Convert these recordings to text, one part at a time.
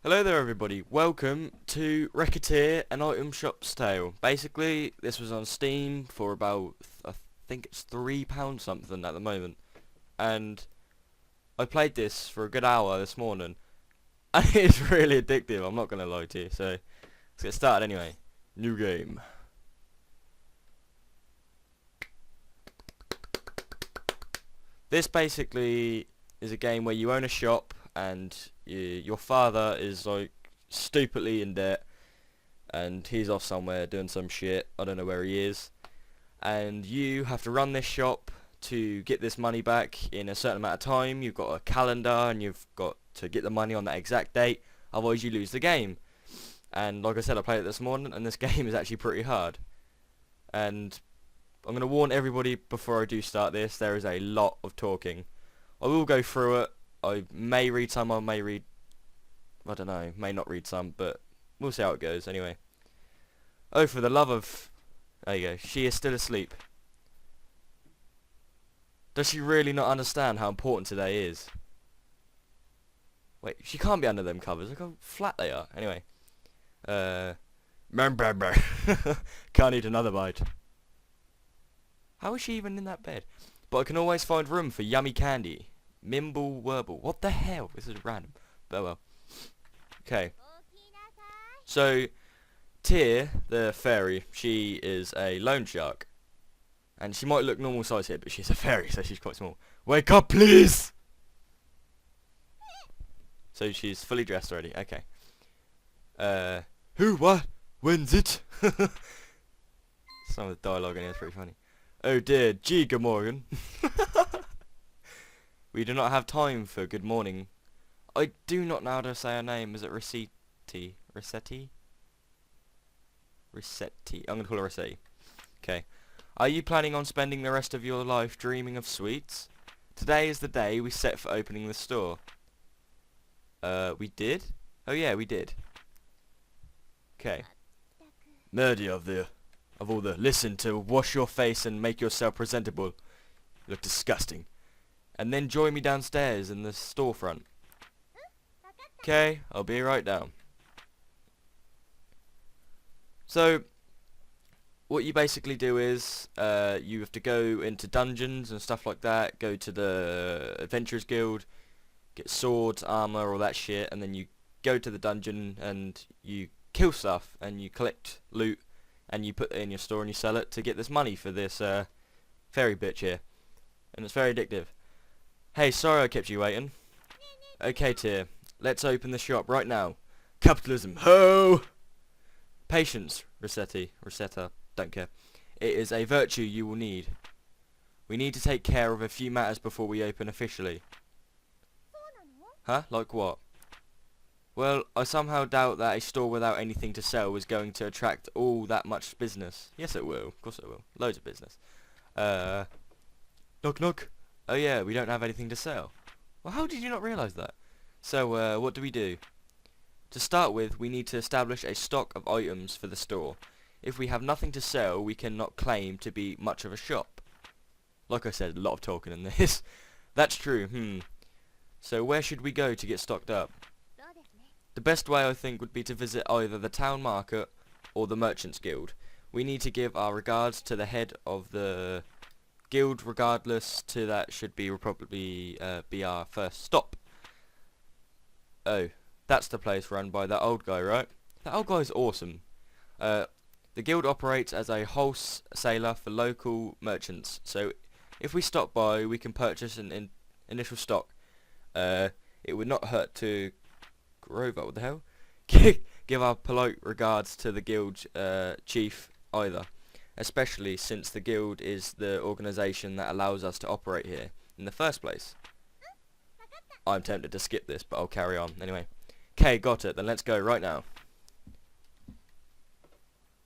Hello there everybody, welcome to Recettear, an item shop's tale. Basically, this was on Steam for about, I think it's £3 something at the moment. And I played this for a good hour this morning. And it's really addictive, I'm not going to lie to you. So, let's get started anyway. New game. This basically is a game where you own a shop and your father is like stupidly in debt and he's off somewhere doing some shit. I don't know where he is, and you have to run this shop to get this money back in a certain amount of time. You've got a calendar and you've got to get the money on that exact date, otherwise you lose the game. And like I said, I played it this morning and this game is actually pretty hard, and I'm going to warn everybody before I do start this, there is a lot of talking. I will go through it. I may read some, I don't know, may not read some, but we'll see how it goes anyway. Oh, for the love of... There you go, she is still asleep. Does she really not understand how important today is? Wait, she can't be under them covers, look how flat they are. Anyway. Can't eat another bite. How is she even in that bed? But I can always find room for yummy candy. Mimble Werble. What the hell? This is random. But well. Okay. So, Tyr, the fairy, she is a loan shark. And she might look normal size here, but she's a fairy, so she's quite small. Wake up, please! So she's fully dressed already. Okay. Who, what, when's it? Some of the dialogue in here is pretty funny. Oh dear, gee, good morning. We do not have time for good morning. I do not know how to say her name. Is it Recettear? Recettear? Recettear. I'm going to call her Recettear. Okay. Are you planning on spending the rest of your life dreaming of sweets? Today is the day we set for opening the store. We did? Oh yeah, we did. Okay. Nerdy of all the listen to wash your face and make yourself presentable. You look disgusting. And then join me downstairs in the storefront. Okay, I'll be right down. So, what you basically do is, you have to go into dungeons and stuff like that, go to the Adventurers Guild, get swords, armor, all that shit, and then you go to the dungeon and you kill stuff, and you collect loot, and you put it in your store and you sell it to get this money for this fairy bitch here. And it's very addictive. Hey, sorry I kept you waiting. Okay, Tyr, let's open the shop right now. Capitalism, ho! Patience, Recettear, don't care. It is a virtue you will need. We need to take care of a few matters before we open officially. Huh? Like what? Well, I somehow doubt that a store without anything to sell is going to attract all that much business. Yes, it will. Of course it will. Loads of business. Knock knock. Oh yeah, we don't have anything to sell. Well, how did you not realise that? So, what do we do? To start with, we need to establish a stock of items for the store. If we have nothing to sell, we cannot claim to be much of a shop. Like I said, a lot of talking in this. That's true, So where should we go to get stocked up? The best way, I think, would be to visit either the town market or the Merchants Guild. We need to give our regards to the head of the guild, regardless to that should be probably be our first stop. Oh, that's the place run by that old guy, right? That old guy's awesome. The guild operates as a wholesaler for local merchants, so if we stop by we can purchase an initial stock. It would not hurt to Grover, what the hell? Give our polite regards to the guild chief either, especially since the guild is the organisation that allows us to operate here in the first place. I'm tempted to skip this, but I'll carry on anyway. Okay, got it, then let's go right now.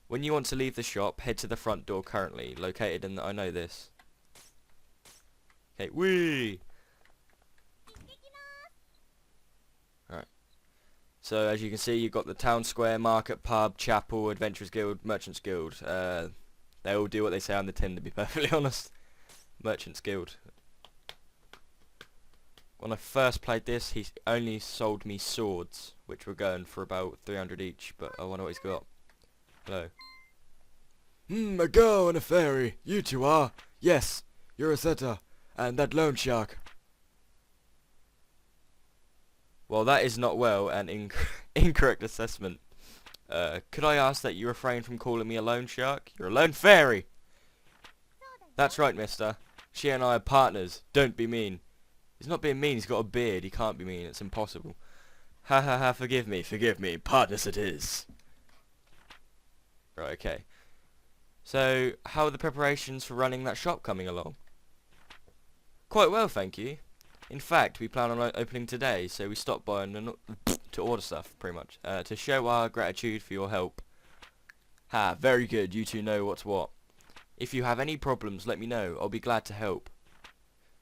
When you want to leave the shop, head to the front door currently located in the... I know this. Okay, whee! Alright. So as you can see, you've got the town square, market, pub, chapel, Adventurers Guild, Merchants Guild. They all do what they say on the tin, to be perfectly honest. Merchants Guild. when I first played this, he only sold me swords, which were going for about 300 each, but I wonder what he's got. Hello. A girl and a fairy. You two are. Yes, you're Recettear, and that loan shark. Well, that is not well and incorrect assessment. Could I ask that you refrain from calling me a loan shark? You're a loan fairy! That's right, mister. She and I are partners. Don't be mean. He's not being mean, he's got a beard. He can't be mean, it's impossible. Ha ha ha, forgive me. Partners it is. Right, okay. So, how are the preparations for running that shop coming along? Quite well, thank you. In fact, we plan on opening today, so we stopped by to order stuff, pretty much, to show our gratitude for your help. Ha, very good, you two know what's what. If you have any problems, let me know, I'll be glad to help.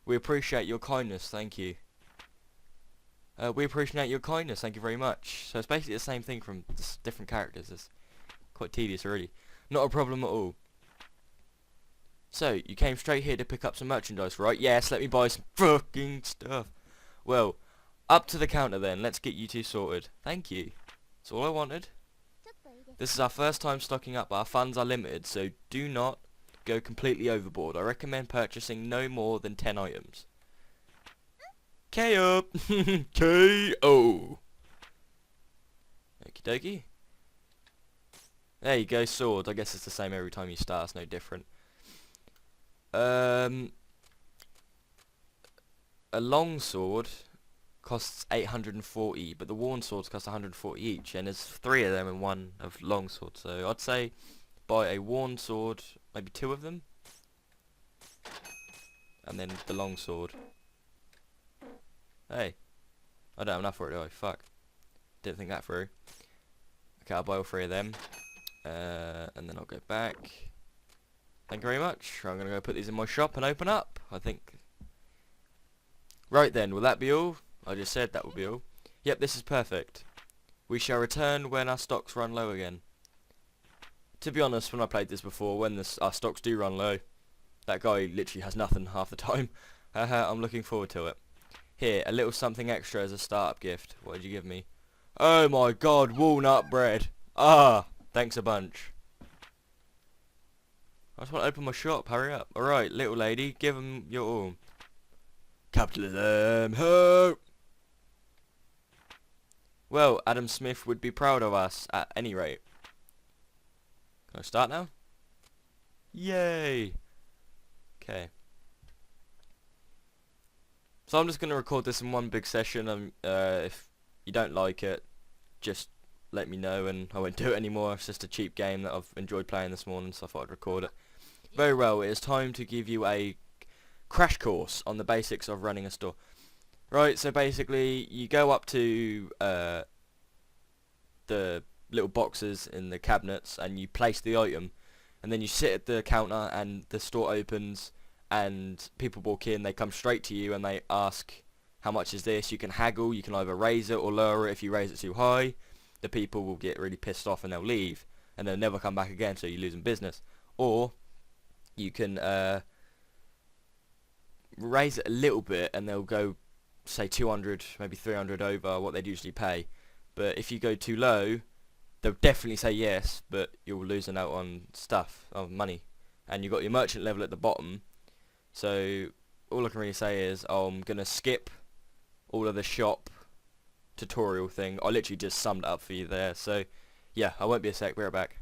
We appreciate your kindness, thank you. We appreciate your kindness, thank you very much. So it's basically the same thing from different characters. It's quite tedious already. Not a problem at all. So, you came straight here to pick up some merchandise, right? Yes, let me buy some fucking stuff. Well, up to the counter then. Let's get you two sorted. Thank you. That's all I wanted. This is our first time stocking up. Our funds are limited, so do not go completely overboard. I recommend purchasing no more than 10 items. K.O. K.O. Okie dokie. There you go, sword. I guess it's the same every time you start. It's no different. A long sword costs 840, but the worn swords cost 140 each, and there's 3 of them and 1 of long sword. So I'd say buy a worn sword, maybe 2 of them, and then the long sword. Hey, I don't have enough for it, do I? Fuck. Didn't think that through. Okay, I'll buy all 3 of them, and then I'll go back. Thank you very much. I'm going to go put these in my shop and open up, I think. Right then, will that be all? I just said that will be all. Yep, this is perfect. We shall return when our stocks run low again. To be honest, when I played this before, when our stocks do run low, that guy literally has nothing half the time. I'm looking forward to it. Here, a little something extra as a startup gift. What did you give me? Oh my god, walnut bread. Ah, thanks a bunch. I just want to open my shop, hurry up. Alright, little lady, give him your all. Capitalism, ho! Well, Adam Smith would be proud of us, at any rate. Can I start now? Yay! Okay. So I'm just going to record this in one big session. If you don't like it, just let me know and I won't do it anymore. It's just a cheap game that I've enjoyed playing this morning, so I thought I'd record it. Very well, it is time to give you a crash course on the basics of running a store. Right, so basically you go up to the little boxes in the cabinets and you place the item, and then you sit at the counter and the store opens and people walk in, they come straight to you and they ask how much is this. You can haggle, you can either raise it or lower it. If you raise it too high, the people will get really pissed off and they'll leave and they'll never come back again, so you're losing business. Or you can raise it a little bit and they'll go, say 200, maybe 300 over what they'd usually pay. But if you go too low, they'll definitely say yes, but you're losing out on stuff, on money. And you've got your merchant level at the bottom. So all I can really say is I'm going to skip all of the shop tutorial thing. I literally just summed it up for you there. So yeah, I won't be a sec, be right back.